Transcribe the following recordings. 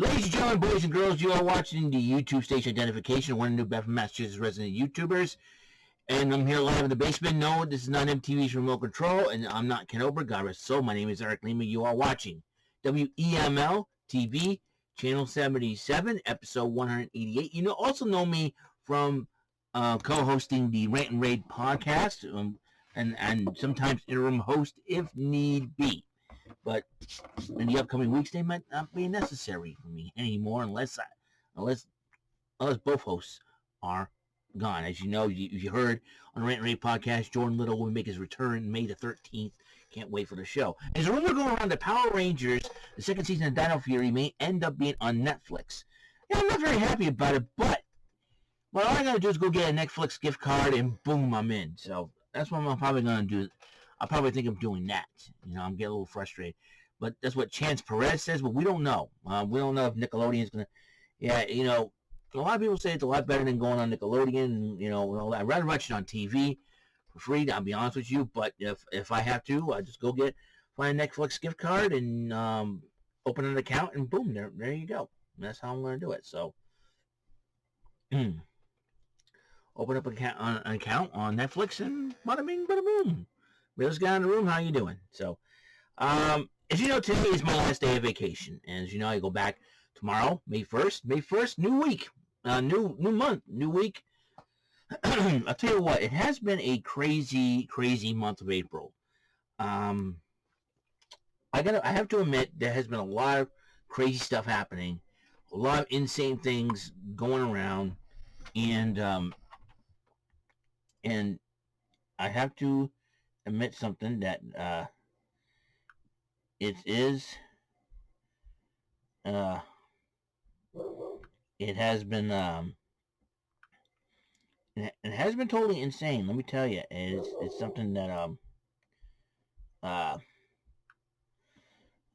Ladies and gentlemen, boys and girls, you are watching the YouTube station identification, one of the New Bedford, Massachusetts resident YouTubers. And I'm here live in the basement. No, this is not MTV's remote control, and I'm not Ken Ober. God rest his soul. My name is Eric Lima. You are watching WEML-TV, Channel 77, Episode 188. You also know me from co-hosting the Rant and Raid podcast, and sometimes interim host if need be. But in the upcoming weeks, they might not be necessary for me anymore unless both hosts are gone. As you know, you heard on the Rant and Raid podcast, Jordan Little will make his return May the 13th. Can't wait for the show. There's a rumor going around that Power Rangers, the second season of Dino Fury, may end up being on Netflix. Yeah, I'm not very happy about it, but all I gotta do is go get a Netflix gift card and boom, I'm in. So that's what I'm probably gonna do. I probably think of doing that. I'm getting a little frustrated. But that's what Chance Perez says, but we don't know. We don't know if Nickelodeon's going to... Yeah, a lot of people say it's a lot better than going on Nickelodeon, and all that. I'd rather watch it on TV for free, I'll be honest with you. But if I have to, I just find a Netflix gift card and open an account, and boom, there you go. And that's how I'm going to do it. So, open up an account on Netflix, and bada bing, bada boom. This guy in the room, how you doing? So, as you know, today is my last day of vacation, and as you know, I go back tomorrow, May 1st. May 1st, new week, new month, new week. I'll tell you what, it has been a crazy month of April. I have to admit, there has been a lot of crazy stuff happening, a lot of insane things going around, and I have to admit something that it has been it has been totally insane. Let me tell you, it's something that an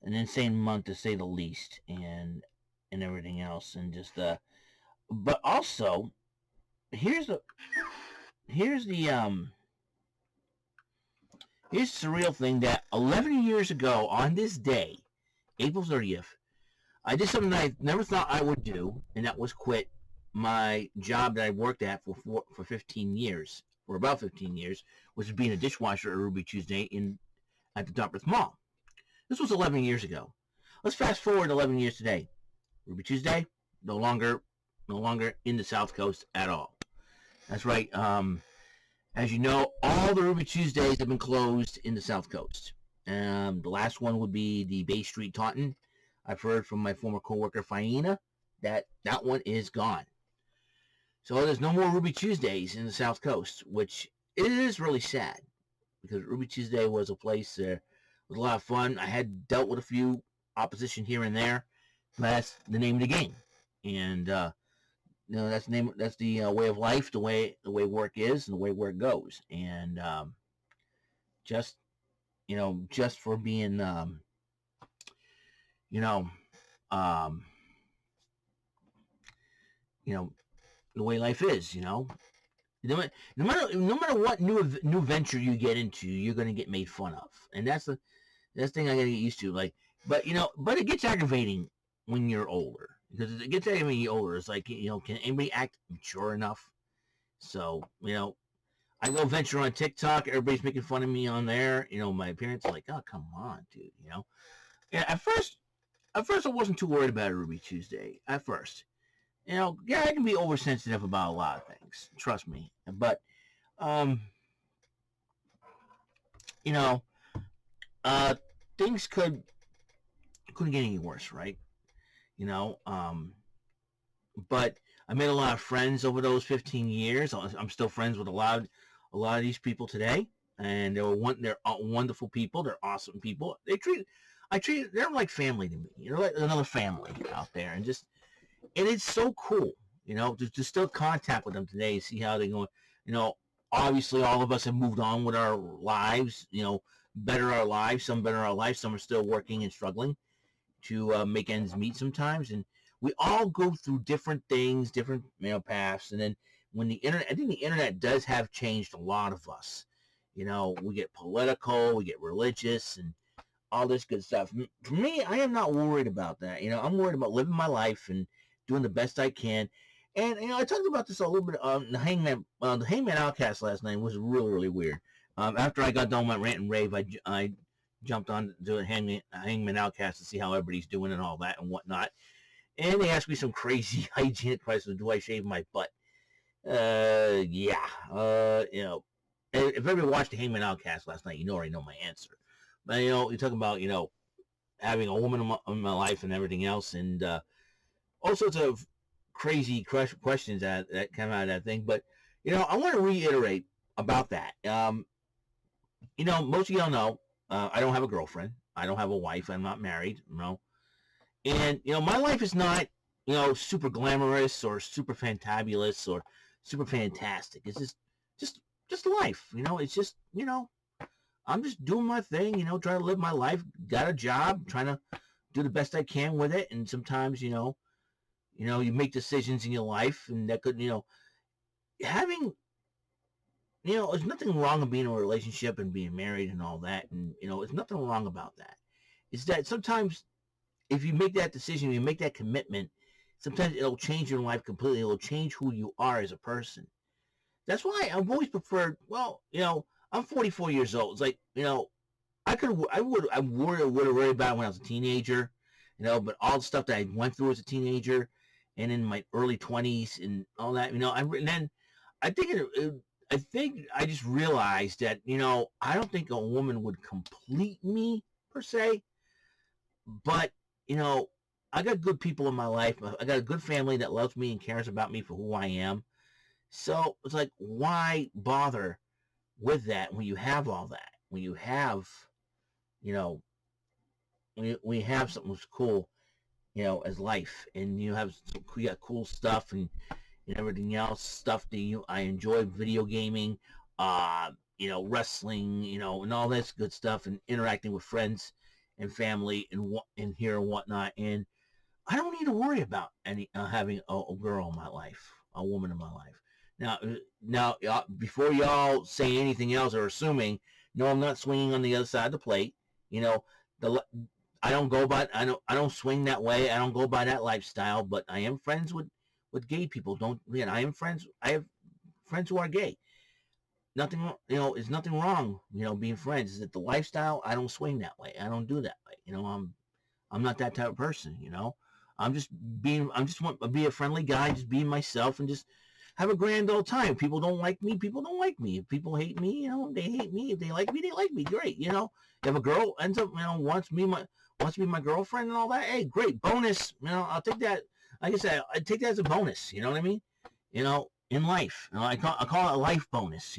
insane month to say the least, and everything else, and just but also here's the surreal thing that 11 years ago on this day, April 30th, I did something that I never thought I would do, and that was quit my job that I worked at for 15 years, or about 15 years, which was being a dishwasher at Ruby Tuesday at the Dartmouth Mall. This was 11 years ago. Let's fast forward 11 years today. Ruby Tuesday, no longer in the South Coast at all. That's right. As you know, all the Ruby Tuesdays have been closed in the South Coast. The last one would be the Bay Street Taunton. I've heard from my former coworker, Faina, that one is gone. So there's no more Ruby Tuesdays in the South Coast, which it is really sad, because Ruby Tuesday was a place that was a lot of fun. I had dealt with a few opposition here and there, but that's the name of the game. And that's the way of life, the way work is, and the way work goes. And just for being the way life is, no matter what new venture you get into, you're gonna get made fun of, and that's the thing I gotta get used to. But it gets aggravating when you're older. Because it gets aggravating when you're older. It's like, can anybody act mature enough? So, I go venture on TikTok. Everybody's making fun of me on there. My parents are like, oh, come on, dude, Yeah, at first I wasn't too worried about Ruby Tuesday. At first. Yeah, I can be oversensitive about a lot of things. Trust me. But, things couldn't get any worse, right? But I made a lot of friends over those 15 years. I'm still friends with a lot of these people today, and they're wonderful people. They're awesome people. They're like family to me. Like another family out there, and it's so cool, to still contact with them today, see how they're going. Obviously all of us have moved on with our lives, better our lives. Some better our lives. Some are still working and struggling to make ends meet sometimes, and we all go through different things, different paths. And then when I think the internet does have changed a lot of us. We get political, we get religious, and all this good stuff. For me, I am not worried about that. I'm worried about living my life and doing the best I can. And I talked about this a little bit on the Hangman Outcast last night. It was really, really weird. After I got done with my rant and rave, I jumped on to do Hangman Outcast to see how everybody's doing and all that and whatnot. And they asked me some crazy hygienic questions. Do I shave my butt? Yeah. If everybody watched the Hangman Outcast last night, already know my answer. But, you talk about, having a woman in my life and everything else, and all sorts of crazy questions that come out of that thing. But, I want to reiterate about that. Most of y'all know I don't have a girlfriend. I don't have a wife. I'm not married, And, my life is not, super glamorous or super fantabulous or super fantastic. It's just life, It's just, I'm just doing my thing, trying to live my life. Got a job, trying to do the best I can with it. And sometimes, you make decisions in your life, and that could, having, there's nothing wrong with being in a relationship and being married and all that. And, there's nothing wrong about that. It's that sometimes if you make that decision, you make that commitment, sometimes it'll change your life completely. It'll change who you are as a person. That's why I've always preferred, I'm 44 years old. It's like, I would have worried about it when I was a teenager, but all the stuff that I went through as a teenager and in my early 20s and all that, and then I think I just realized that, I don't think a woman would complete me per se, but, I got good people in my life. I got a good family that loves me and cares about me for who I am. So it's like, why bother with that when you have all that? When you have, when you have something that's cool, as life, and you got cool stuff and everything else, stuff that I enjoy, video gaming, wrestling, and all this good stuff, and interacting with friends and family and here and whatnot. And I don't need to worry about having a girl in my life, a woman in my life. Now, before y'all say anything else or assuming, no, I'm not swinging on the other side of the plate. I don't swing that way. I don't go by that lifestyle. But I am friends with gay people. I have friends who are gay. Nothing, there's nothing wrong, being friends. Is it the lifestyle? I don't swing that way. I don't do that way. I'm not that type of person. I just want to be a friendly guy, just being myself, and just have a grand old time. If people don't like me, people don't like me. If people hate me, they hate me. If they like me, they like me. Great, If a girl ends up, wants to be my girlfriend and all that, hey, great, bonus. I'll take that. Like I said, I take that as a bonus. You know what I mean? In life, I call it a life bonus.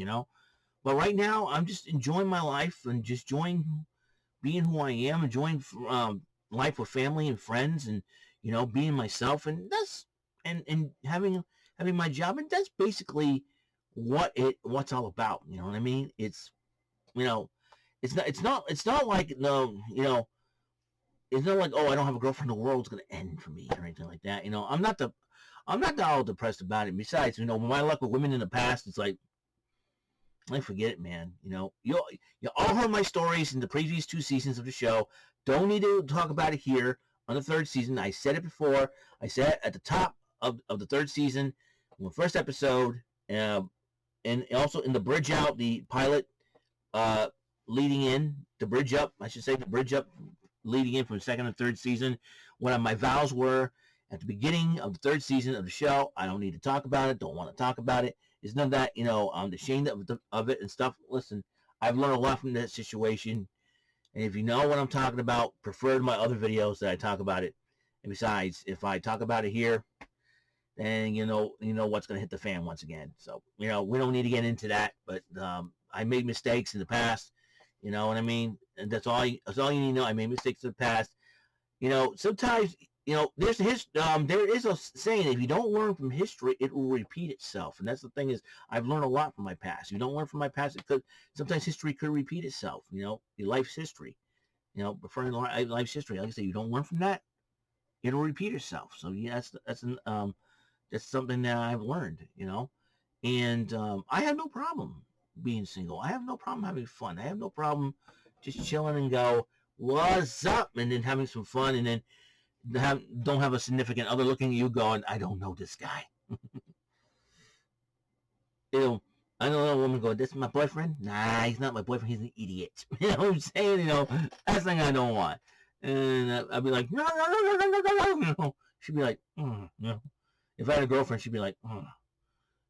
But right now, I'm just enjoying my life and just enjoying being who I am, enjoying life with family and friends, and being myself, and that's and having my job, and that's basically what's all about. You know what I mean? It's it's not like it's not like, oh, I don't have a girlfriend, the world's gonna end for me or anything like that. I'm not all depressed about it. Besides, my luck with women in the past, it's like, I forget it, man. You all heard my stories in the previous 2 seasons of the show. Don't need to talk about it here on the 3rd season. I said it before. I said it at the top of the 3rd season, in the 1st episode, and also in the bridge out, the pilot leading in, the bridge up, I should say, the bridge up leading in from the 2nd and 3rd season. What my vows were at the beginning of the 3rd season of the show. I don't need to talk about it. Don't want to talk about it. It's none of that, I'm ashamed of it and stuff. Listen, I've learned a lot from that situation. And if you know what I'm talking about, prefer my other videos that I talk about it. And besides, if I talk about it here, then you know what's going to hit the fan once again. So, we don't need to get into that. But I made mistakes in the past. You know what I mean? And that's all you need to know. I made mistakes in the past. Sometimes, there is a saying, if you don't learn from history, it will repeat itself. And that's the thing is, I've learned a lot from my past. If you don't learn from my past, sometimes history could repeat itself, your life's history, preferring life's history. Like I say, you don't learn from that, it'll repeat itself. So yeah, that's something that I've learned, and I have no problem being single. I have no problem having fun. I have no problem just chilling and go what's up, and then having some fun, and then don't have a significant other looking at you going, I don't know this guy. You know, I know a woman going, this is my boyfriend? Nah, he's not my boyfriend, he's an idiot. You know what I'm saying? You know, that's the thing I don't want. And I'd be like, no, no, no, no, no, no, no, no. You know, she'd be like, you know. If I had a girlfriend, she'd be like,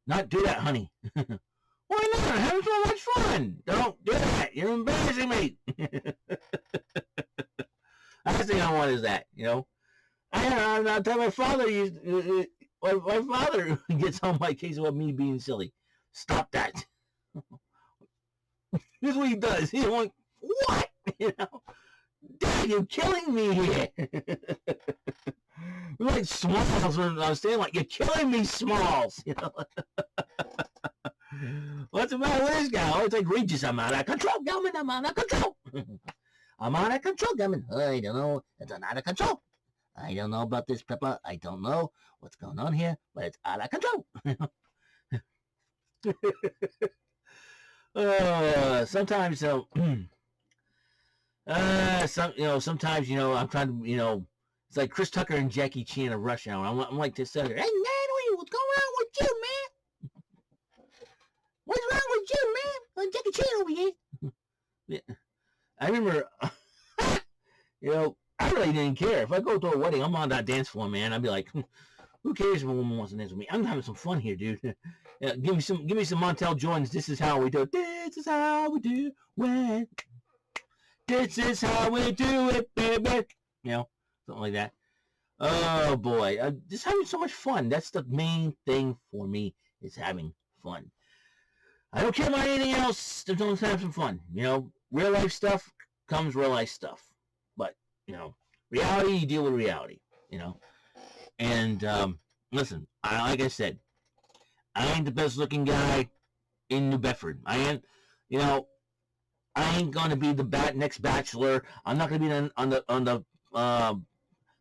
not do that, honey. Why not? I'm having so much fun. Don't do that. You're embarrassing me. Last thing I want is that, you know. I'll tell my father, my father gets on my case about me being silly. Stop that. This is what he does. He's like, what? You know, Dad, you're killing me here. We're like Smalls when I was saying, like, you're killing me, Smalls. You know. What's the matter with this guy? Oh, it's like Regis. I'm out of control, Gelman. I'm out of control. I'm out of control, Gelman. I don't know. It's out of control. I don't know about this, Peppa. I don't know what's going on here, but it's out of control. Sometimes, sometimes, I'm trying to, it's like Chris Tucker and Jackie Chan of Rush Hour. I'm like this other, hey, man, what's going on with you, man? What's wrong with you, man? Jackie Chan over here. Yeah. I remember, I really didn't care. If I go to a wedding, I'm on that dance floor, man. I'd be like, who cares if a woman wants to dance with me? I'm having some fun here, dude. Give me some Montel Jordan's This Is How We Do It. This is how we do it. This is how we do it, baby. Something like that. Oh, boy. Just having so much fun. That's the main thing for me, is having fun. I don't care about anything else. Just want to have some fun. Real life stuff comes real life stuff. But, reality, you deal with reality, And, listen, like I said, I ain't the best looking guy in New Bedford. I ain't going to be the next Bachelor. I'm not going to be on the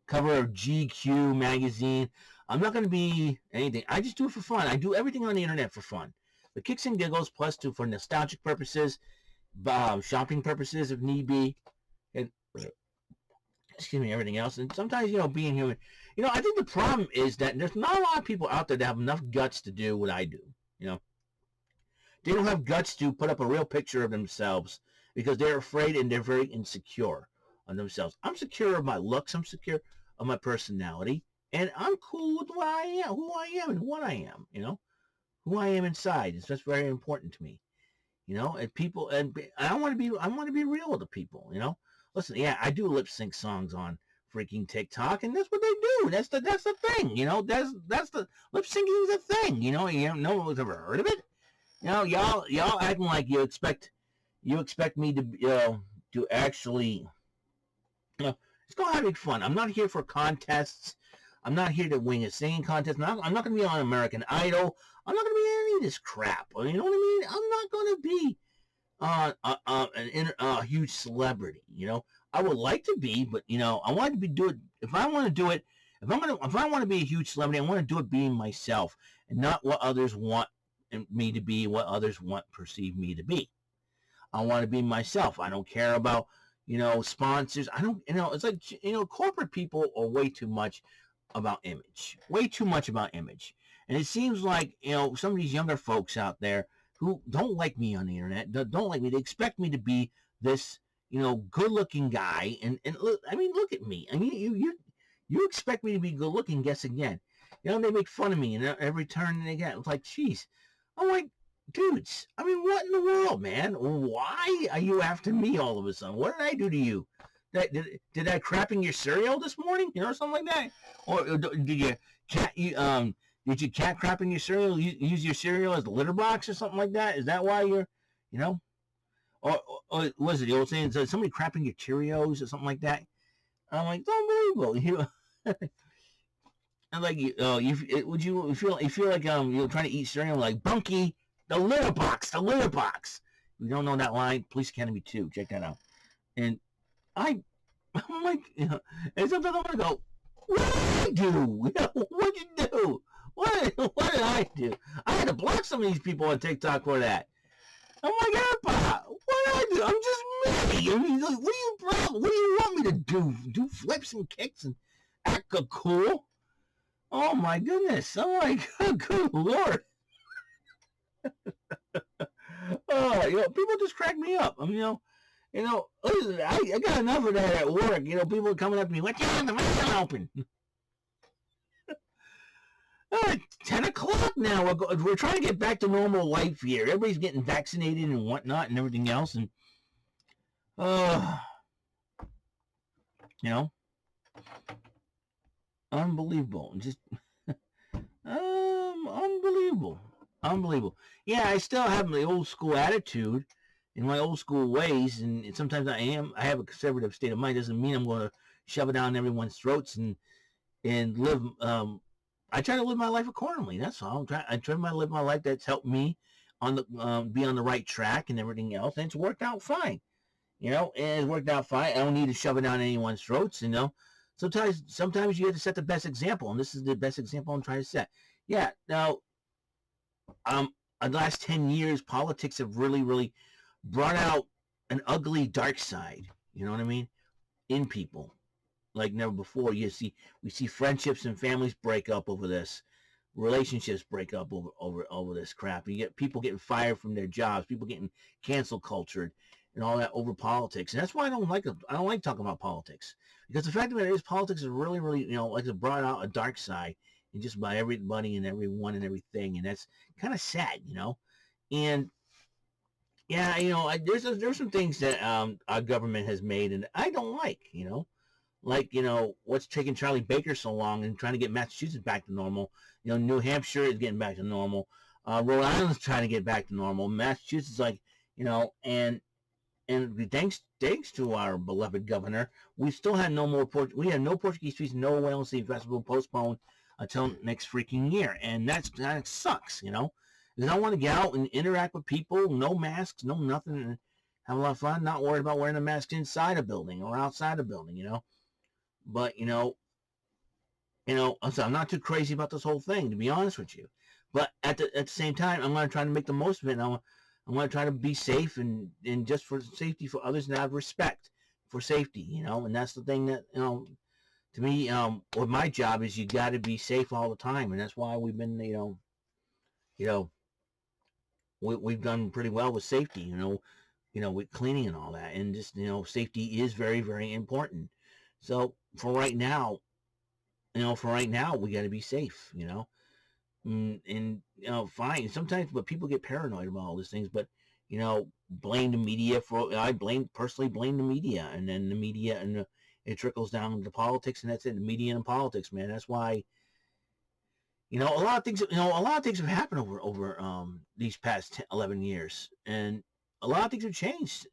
cover of GQ magazine. I'm not going to be anything. I just do it for fun. I do everything on the internet for fun. The kicks and giggles, plus for nostalgic purposes, shopping purposes if need be, and everything else. And sometimes, being human. I think the problem is that there's not a lot of people out there that have enough guts to do what I do. They don't have guts to put up a real picture of themselves because they're afraid and they're very insecure on themselves. I'm secure of my looks. I'm secure of my personality. And I'm cool with what I am, who I am, and what I am, who I am inside. It's just very important to me, and people, and I want to be real with the people, Listen, yeah, I do lip sync songs on freaking TikTok, and that's what they do. That's the thing, that's the lip syncing is a thing, no one's ever heard of it. Y'all acting like you expect me to actually, it's gonna have fun. I'm not here for contests. I'm not here to win a singing contest. I'm not going to be on American Idol. I'm not going to be any of this crap. You know what I mean? I'm not going to be a huge celebrity. I would like to be, but I want to be if I want to do it, if I want to be a huge celebrity, I want to do it being myself and not what others want me to be, what others perceive me to be. I want to be myself. I don't care about sponsors. I don't. It's like corporate people are way too much about image, and it seems like some of these younger folks out there who don't like me on the internet, don't like me. They expect me to be this good-looking guy, and look, look at me. You expect me to be good-looking. Guess again. They make fun of me and every turn they get. It's like, geez. I'm like, dudes. What in the world, man? Why are you after me all of a sudden? What did I do to you? Did I crap in your cereal this morning? Something like that. Or did you cat crap in your cereal? Use your cereal as a litter box or something like that? Is that why you're, or was it the old saying? Somebody crapping your Cheerios or something like that? I'm like, unbelievable. I'm like, you feel like you're trying to eat cereal like Bunky, the litter box. If you don't know that line, Police Academy 2, check that out. And I'm like, and sometimes I'm gonna go, what did I do? What'd you do? What did I do? I had to block some of these people on TikTok for that. I'm like, Grandpa, what do I do? I'm just me. I mean, like, what do you problem? What do you want me to do? Do flips and kicks and act cool? Oh my goodness! I'm like, good Lord. Oh, people just crack me up. I mean, listen, I got enough of that at work. People coming up to me, what you have the window open? 10 o'clock now. We're trying to get back to normal life here. Everybody's getting vaccinated and whatnot and everything else. And, unbelievable. Just, unbelievable. Unbelievable. Yeah, I still have my old school attitude and my old school ways. And sometimes I have a conservative state of mind. Doesn't mean I'm going to shove it down everyone's throats and live, I try to live my life accordingly. That's all. I try to live my life that's helped me be on the right track and everything else, and it's worked out fine. And it's worked out fine. I don't need to shove it down anyone's throats. Sometimes you have to set the best example, and this is the best example I'm trying to set. Yeah. Now, the last 10 years, politics have really, really brought out an ugly dark side. You know what I mean? In people. Like never before. We see friendships and families break up over this, relationships break up over this crap. You get people getting fired from their jobs, people getting cancel cultured, and all that over politics. And that's why I don't like talking about politics, because the fact of it is, politics is really, really, like it's brought out a dark side in just about everybody and everyone and everything, and that's kind of sad, And yeah, there's some things that our government has made, and I don't like, Like, what's taking Charlie Baker so long and trying to get Massachusetts back to normal. New Hampshire is getting back to normal. Rhode Island's trying to get back to normal. Massachusetts, like, and thanks to our beloved governor, we still had we had no Portuguese feast, no WEML-TV festival postponed until next freaking year. And that sucks, because I want to get out and interact with people, no masks, no nothing, and have a lot of fun, not worried about wearing a mask inside a building or outside a building, But, so I'm not too crazy about this whole thing, to be honest with you. But at the same time, I'm going to try to make the most of it. And I'm going to try to be safe and just for safety for others, and have respect for safety, And that's the thing that, to me, what my job is, you got to be safe all the time. And that's why we've been, we've done pretty well with safety, with cleaning and all that. And just, safety is very, very important. So for right now, we got to be safe, and fine. Sometimes, but people get paranoid about all these things. But blame the media I personally blame the media, and then the media, and it trickles down to politics, and that's it. The media and politics, man. That's why. A lot of things. A lot of things have happened over these past 11 years, and a lot of things have changed.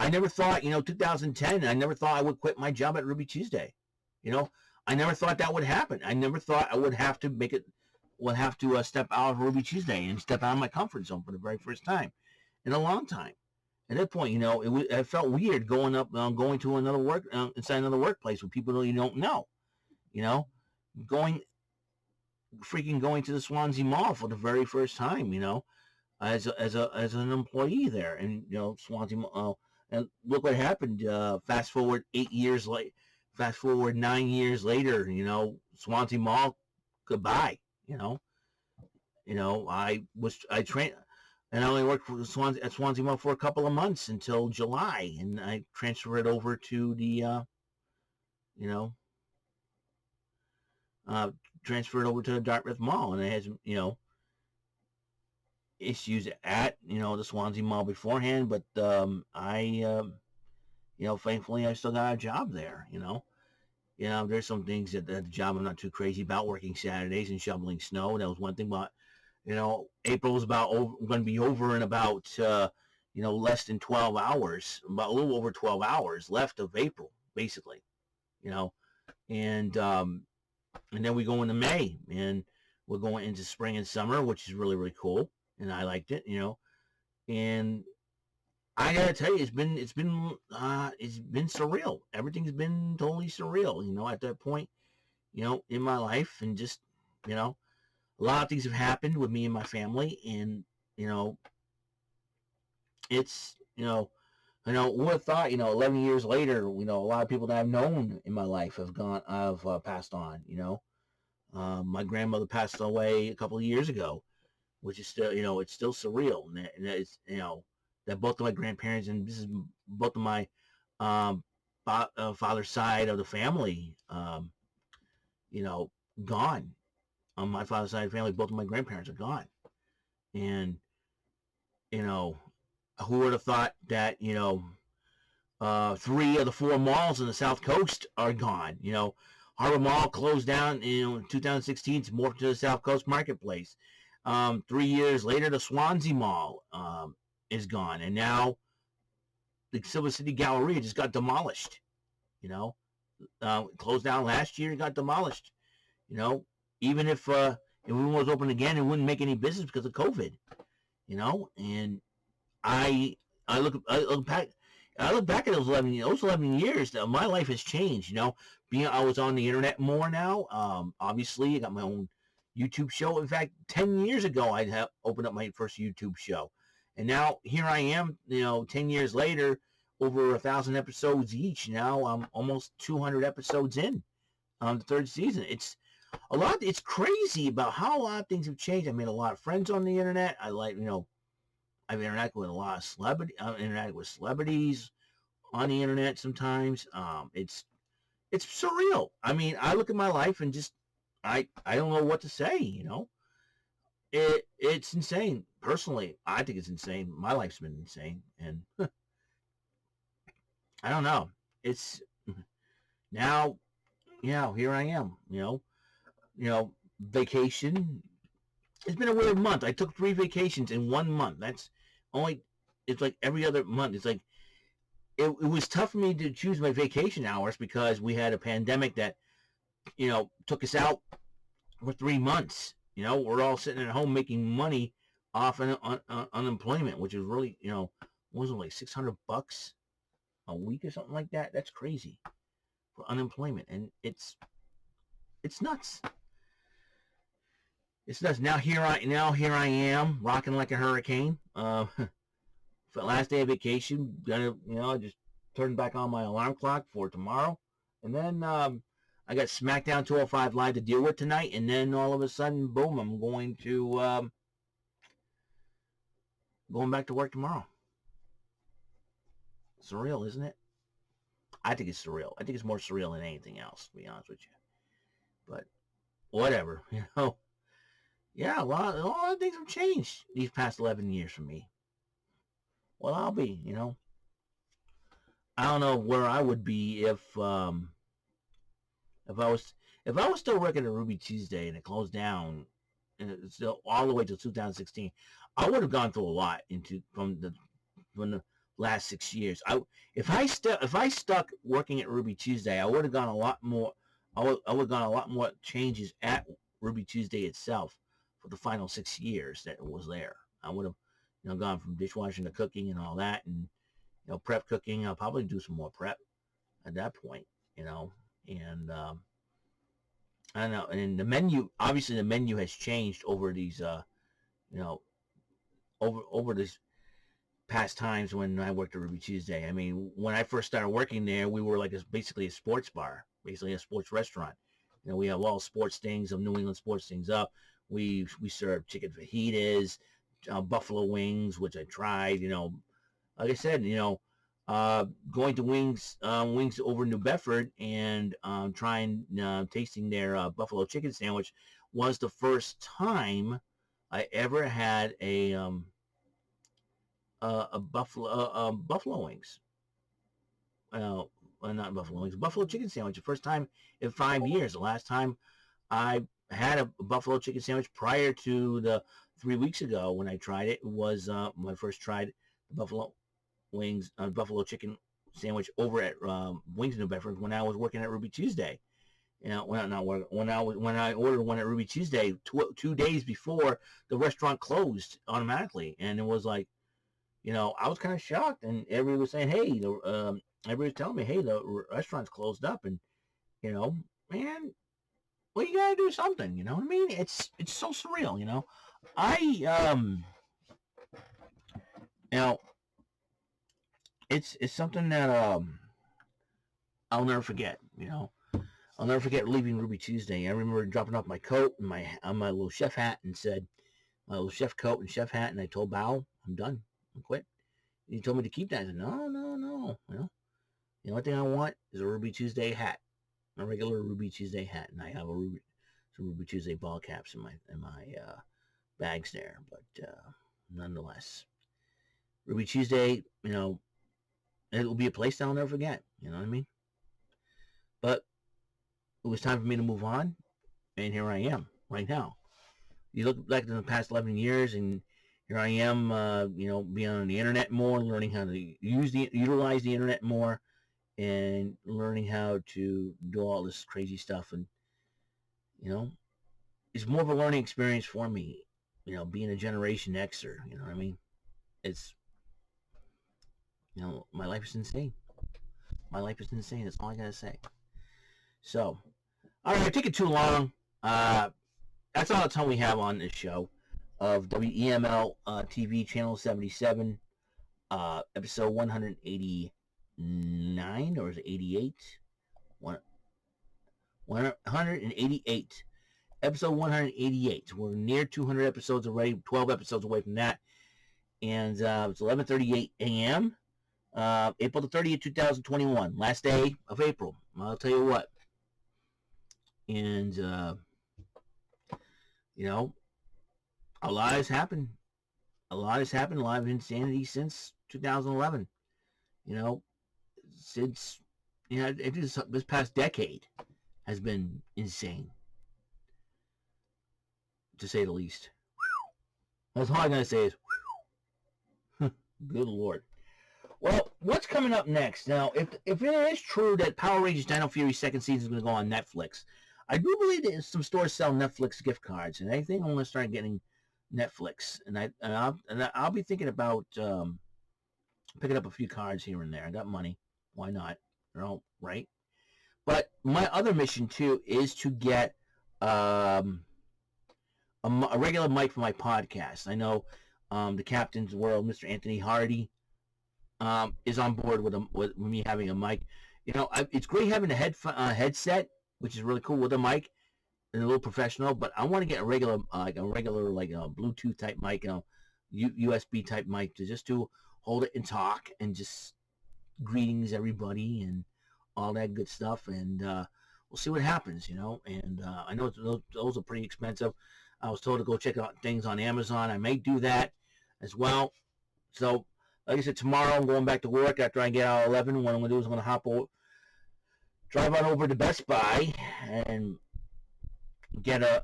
I never thought, 2010, I never thought I would quit my job at Ruby Tuesday. I never thought that would happen. I never thought I would have to step out of Ruby Tuesday and step out of my comfort zone for the very first time in a long time. At that point, it felt weird going to another inside another workplace with people that you don't know. Going to the Swansea Mall for the very first time, as an employee there, and Swansea Mall. And look what happened. Fast forward 8 years late. Fast forward 9 years later. Swansea Mall, goodbye. I trained, and I only worked for at Swansea Mall for a couple of months until July, and I transferred over to the, Dartmouth Mall, and I had some, issues at the Swansea Mall beforehand, but thankfully I still got a job there. There's some things at the job I'm not too crazy about, working Saturdays and shoveling snow. That was one thing. But April was going to be over in about less than 12 hours, about a little over 12 hours left of April, basically. And then we go into May, and we're going into spring and summer, which is really, really cool. And I liked it, and I gotta tell you, it's been surreal. Everything's been totally surreal, at that point, in my life, and just, a lot of things have happened with me and my family, and, it's, who would have thought, 11 years later, a lot of people that I've known in my life have passed on, my grandmother passed away a couple of years ago, which is still, it's still surreal. And it's, that both of my grandparents, and this is both of my um, father's side of the family, you know, gone. On my father's side of the family, both of my grandparents are gone. And, you know, who would have thought that, 3 of the 4 malls in the South Coast are gone. Harbor Mall closed down in 2016 to morph to the South Coast Marketplace. 3 years later, the Swansea Mall is gone, and now the Silver City Galleria just got demolished. You know, closed down last year, it got demolished. You know, even if it was open again, it wouldn't make any business because of COVID. And I I look back at those 11 years. My life has changed. I was on the internet more now. Obviously, I got my own YouTube show. In fact, 10 years ago, I have opened up my first YouTube show, and now here I am. 10 years later, over 1,000 episodes each. Now I'm almost 200 episodes in on the third season. It's a lot. It's crazy about how a lot of things have changed. I made a lot of friends on the internet. I've interacted with a lot of celebrities on the internet sometimes. It's surreal. I mean, I look at my life and just I don't know what to say. It's insane. Personally, I think it's insane. My life's been insane, and I don't know. It's now, here I am. Vacation. It's been a weird month. I took 3 vacations in 1 month. It's like every other month. It's like, it was tough for me to choose my vacation hours because we had a pandemic that, took us out for 3 months. We're all sitting at home making money off unemployment, which is really, what was it, like $600 a week or something like that? That's crazy for unemployment. And it's nuts. It's nuts. Now here I am, rocking like a hurricane. For the last day of vacation, I just turned back on my alarm clock for tomorrow, and then I got SmackDown 205 Live to deal with tonight, and then all of a sudden, boom, I'm going back to work tomorrow. Surreal, isn't it? I think it's surreal. I think it's more surreal than anything else, to be honest with you. But whatever, Yeah, a lot of things have changed these past 11 years for me. Well, I'll be, I don't know where I would be if I was still working at Ruby Tuesday and it closed down, and it's still all the way to 2016. I would have gone through a lot from the last 6 years. If I stuck working at Ruby Tuesday, I would have gone a lot more. I would have gone a lot more changes at Ruby Tuesday itself for the final 6 years that it was there. I would have gone from dishwashing to cooking and all that, and prep cooking. I'll probably do some more prep at that point. And I don't know. And the menu, obviously, the menu has changed over these, over this past times when I worked at Ruby Tuesday. I mean, when I first started working there, we were like basically a sports bar, basically a sports restaurant. We have all sports things of New England sports things up. We serve chicken fajitas, buffalo wings, which I tried. Like I said, going to Wings over New Bedford and tasting their buffalo chicken sandwich was the first time I ever had a buffalo wings. Not buffalo wings, buffalo chicken sandwich. The first time in 5 years. The last time I had a buffalo chicken sandwich prior to the 3 weeks ago when I tried it was when I first tried the buffalo chicken sandwich over at Wings in New Bedford when I was working at Ruby Tuesday. When I ordered one at Ruby Tuesday 2 days before the restaurant closed automatically, and it was like, I was kind of shocked, and everybody was saying, hey, everybody was telling me, hey, the restaurant's closed up, and man, well, you gotta do something, you know what I mean? It's so surreal, I it's something that I'll never forget. I'll never forget leaving Ruby Tuesday. I remember dropping off my coat and my little chef hat and said my little chef coat and chef hat, and I told Bao, I'm done. I'm quit. He told me to keep that. I said, no, no, no. The only thing I want is a Ruby Tuesday hat, a regular Ruby Tuesday hat, and I have some Ruby Tuesday ball caps in my bags there. But nonetheless, Ruby Tuesday, it'll be a place I'll never forget. You know what I mean? But it was time for me to move on, and here I am right now. You look back in the past 11 years, and here I am, being on the internet more, learning how to utilize the internet more, and learning how to do all this crazy stuff. And, it's more of a learning experience for me, being a Generation Xer, you know what I mean? It's, my life is insane. My life is insane. That's all I gotta say. So, all right, I take it too long. That's all the time we have on this show of WEML-TV Channel 77, episode 189, or is it 88? 188. Episode 188. We're near 200 episodes already, 12 episodes away from that. And it's 11:38 a.m., April the 30th, 2021. Last day of April. I'll tell you what. And, a lot has happened. A lot has happened. A lot of insanity since 2011. Since, this past decade has been insane, to say the least. That's all I gotta say is, good Lord. Well, what's coming up next? Now, if it is true that Power Rangers Dino Fury second season is going to go on Netflix, I do believe that some stores sell Netflix gift cards, and I think I'm going to start getting Netflix, and I'll be thinking about picking up a few cards here and there. I got money, why not? Right? But my other mission too is to get a regular mic for my podcast. I know the Captain's World, Mr. Anthony Hardy, is on board with me having a mic. It's great having a headset, which is really cool, with a mic and a little professional. But I want to get a regular Bluetooth type mic, USB type mic, to hold it and talk and just greetings everybody and all that good stuff. And we'll see what happens, And I know those are pretty expensive. I was told to go check out things on Amazon. I may do that as well. So, like I said, tomorrow I'm going back to work after I get out at 11. What I'm going to do is I'm going to drive on over to Best Buy and get a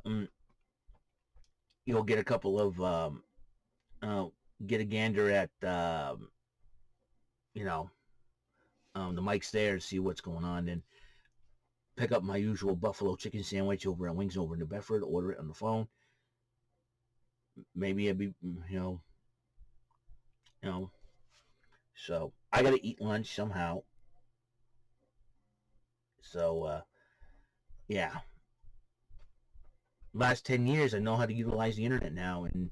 couple of, get a gander at, the mics there and see what's going on. Then pick up my usual buffalo chicken sandwich over at Wings over in New Bedford, order it on the phone. Maybe it'd be, so I gotta eat lunch somehow. So, yeah. Last 10 years, I know how to utilize the internet now, and,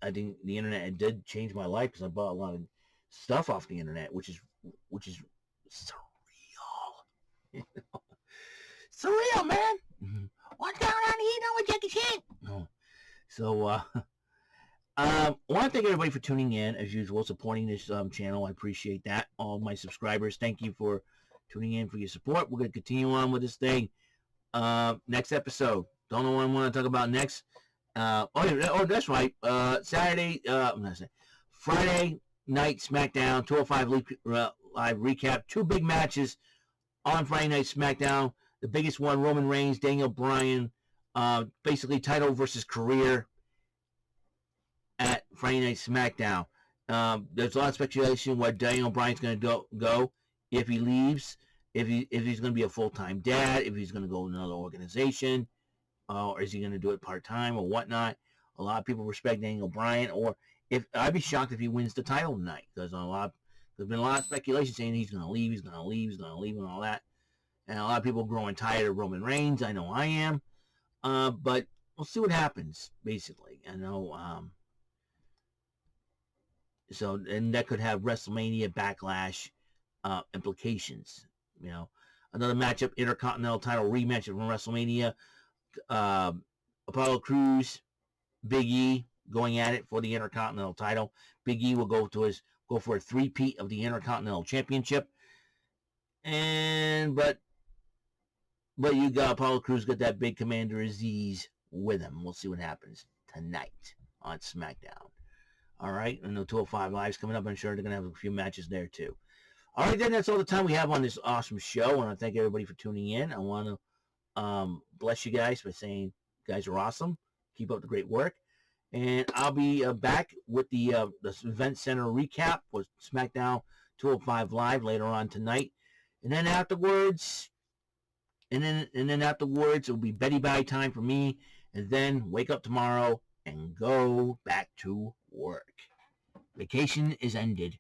I think the internet did change my life because I bought a lot of stuff off the internet, which is surreal. Surreal, man. What's going on here with Jackie Chan? No. So, I want to thank everybody for tuning in, as usual, supporting this channel. I appreciate that. All my subscribers, thank you for tuning in, for your support. We're going to continue on with this thing. Next episode. Don't know what I'm going to talk about next. That's right. Friday night SmackDown, 205 live recap. Two big matches on Friday night SmackDown. The biggest one, Roman Reigns, Daniel Bryan, basically title versus career at Friday Night SmackDown. There's a lot of speculation where Daniel Bryan's going to go if he leaves, if he's going to be a full-time dad, if he's going to go to another organization, or is he going to do it part-time or whatnot. A lot of people respect Daniel Bryan, or I'd be shocked if he wins the title tonight, because there's been a lot of speculation saying he's going to leave, and all that. And a lot of people growing tired of Roman Reigns. I know I am. But we'll see what happens, basically. I know, So, and that could have WrestleMania Backlash implications. You know, another matchup, Intercontinental title rematch from WrestleMania. Apollo Crews, Big E going at it for the Intercontinental title. Big E will go for a three-peat of the Intercontinental Championship. But you got Apollo Crews, got that big Commander Aziz with him. We'll see what happens tonight on SmackDown. All right, and the 205 Live's coming up. I'm sure they're going to have a few matches there too. All right, then that's all the time we have on this awesome show. I want to thank everybody for tuning in. I want to bless you guys by saying you guys are awesome. Keep up the great work. And I'll be back with the Event Center recap for SmackDown 205 Live later on tonight. And then afterwards, it'll be Betty Bye time for me. And then wake up tomorrow and go back to work. Vacation is ended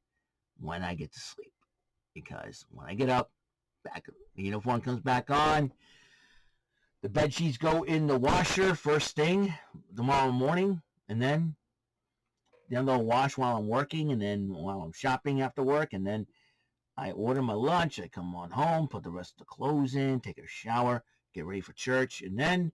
when I get to sleep. Because when I get up, the uniform comes back on. The bed sheets go in the washer first thing tomorrow morning. And then they'll wash while I'm working. And then while I'm shopping after work. And then I order my lunch. I come on home, put the rest of the clothes in, take a shower, get ready for church. And then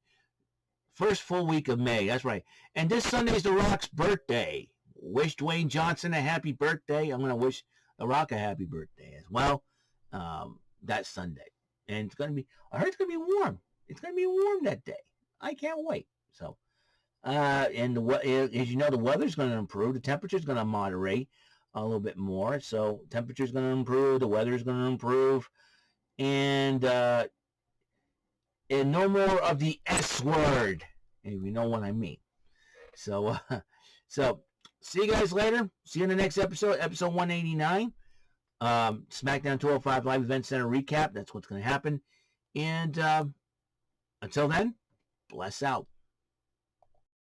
first full week of May. That's right. And this Sunday's The Rock's birthday. Wish Dwayne Johnson a happy birthday. I'm going to wish The Rock a happy birthday as well. That Sunday. And I heard it's going to be warm. It's going to be warm that day. I can't wait. So, and as you know, the weather's going to improve. The temperature's going to moderate a little bit more. So, temperature's going to improve. The weather's going to improve. And no more of the S word. If you know what I mean. So, see you guys later. See you in the next episode, episode 189. SmackDown 205 Live Event Center recap. That's what's going to happen. And until then, bless out.